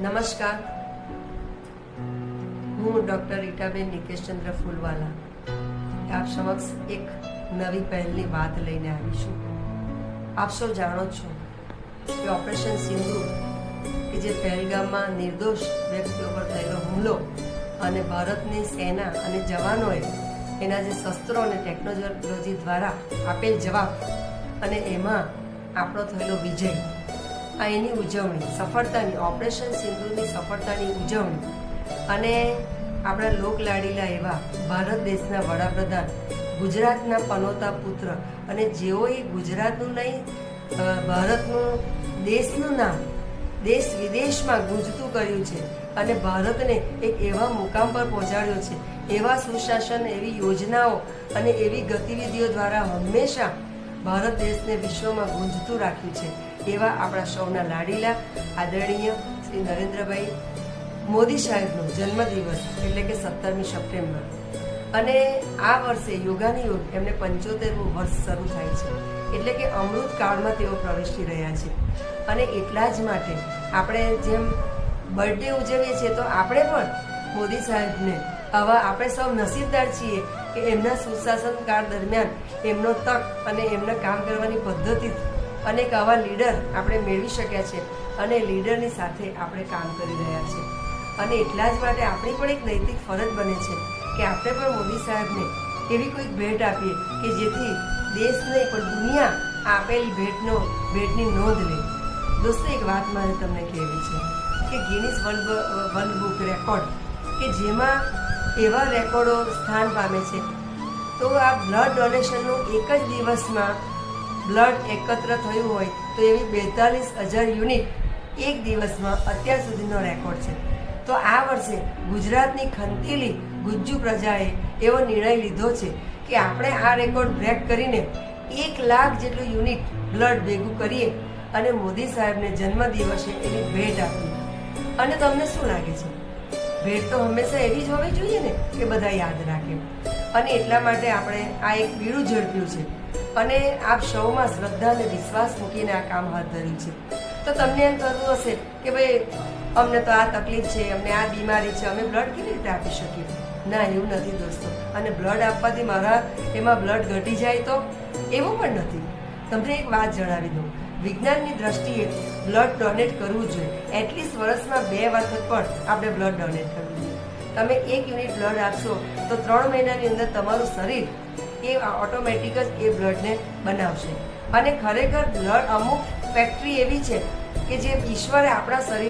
નમસ્કાર, હું ડૉક્ટર રીટાબેન નિકેશચંદ્ર ફૂલવાલા આપ સમક્ષ એક નવી પહેલની વાત લઈને આવી છું. આપ સૌ જાણો છો કે ઓપરેશન સિંદૂર કે જે પહેલગામમાં નિર્દોષ વ્યક્તિઓ પર થયેલો હુમલો અને ભારતની સેના અને જવાનોએ એના જે શસ્ત્રો અને ટેકનોલોજી દ્વારા આપેલ જવાબ અને એમાં આપણો થયેલો વિજય, આ એની ઉજવણી, સફળતાની, ઓપરેશન સિંદૂરની સફળતાની ઉજવણી અને આપણા લોકલાડીલા એવા ભારત દેશના વડાપ્રધાન, ગુજરાતના પનોતા પુત્ર અને જેઓએ ગુજરાતનું નહીં ભારતનું, દેશનું નામ દેશ વિદેશમાં ગુંજતું કર્યું છે અને ભારતને એક એવા મુકામ પર પહોંચાડ્યો છે, એવા સુશાસન, એવી યોજનાઓ અને એવી ગતિવિધિઓ દ્વારા હંમેશા ભારત દેશને વિશ્વમાં ગુંજતું રાખ્યું છે. એવા આપણા સૌના લાડીલા આદરણીય શ્રી નરેન્દ્રભાઈ મોદી સાહેબનો જન્મદિવસ એટલે કે 17મી સપ્ટેમ્બર અને આ વર્ષે યોગાની યોગ એમને 75મું વર્ષ શરૂ થાય છે, એટલે કે અમૃત કાળમાં તેઓ પ્રવેશી રહ્યા છે. અને એટલા જ માટે આપણે જેમ બર્થડે ઉજવીએ છીએ તો આપણે પણ મોદી સાહેબને આવા, આપણે સૌ નસીબદાર છીએ કે એમના સુશાસન કાળ દરમિયાન એમનો તક અને એમના કામ કરવાની પદ્ધતિ અને એક આવા લીડર આપણે મેળવી શક્યા છે અને લીડરની સાથે આપણે કામ કરી રહ્યા છીએ. અને એટલા જ માટે આપણી પણ એક નૈતિક ફરજ બને છે કે આપણે પણ મોદી સાહેબને એવી કોઈક ભેટ આપીએ કે જેથી દેશ નહીં પણ દુનિયા આપેલી ભેટની નોંધ લે. દોસ્તો, એક વાત મારે તમને કહેવી છે કે ગિનીસ વર્લ્ડ બુક રેકોર્ડ કે જેમાં એવા રેકોર્ડો સ્થાન પામે છે, તો આ બ્લડ ડોનેશનનું એક જ દિવસમાં બ્લડ એકત્ર થયું હોય તો એવી 42,000 યુનિટ એક દિવસમાં અત્યાર સુધીનો રેકોર્ડ છે. તો આ વર્ષે ગુજરાતની ખંતીલી ગુજ્જુ પ્રજાએ એવો નિર્ણય લીધો છે કે આપણે આ રેકોર્ડ બ્રેક કરીને 1 લાખ જેટલું યુનિટ બ્લડ ભેગું કરીએ અને મોદી સાહેબને જન્મદિવસે એની ભેટ આપીએ. અને તમને શું લાગે છે? ભેટ તો હંમેશા એવી જ હોવી જોઈએ ને કે બધા યાદ રાખે. અને એટલા માટે આપણે આ એક બીડું ઝડપ્યું છે અને આપ સૌમાં શ્રદ્ધા અને વિશ્વાસ મૂકીને આ કામ હાથ ધર્યું છે. તો તમને એમ થતું હશે કે ભાઈ અમને તો આ તકલીફ છે, અમને આ બીમારી છે, અમે બ્લડ કેવી રીતે આપી શકીએ? ના, એવું નથી દોસ્તો. અને બ્લડ આપવાથી મારા એમાં બ્લડ ઘટી જાય તો એવું પણ નથી. તમને એક વાત જણાવી દઉં, વિજ્ઞાનની દ્રષ્ટિએ બ્લડ ડોનેટ કરવું જોઈએ. એટલીસ્ટ વર્ષમાં 2 વખત પણ આપણે બ્લડ ડોનેટ કરવું જોઈએ. તમે 1 યુનિટ બ્લડ આપશો તો 3 મહિનાની અંદર તમારું શરીર એ ઓટોમેટિક જ એ બ્લડને બનાવશે. અને ખરેખર બ્લડ અમુક ફેક્ટરી એવી છે કે જે ઈશ્વરે આપણા શરીર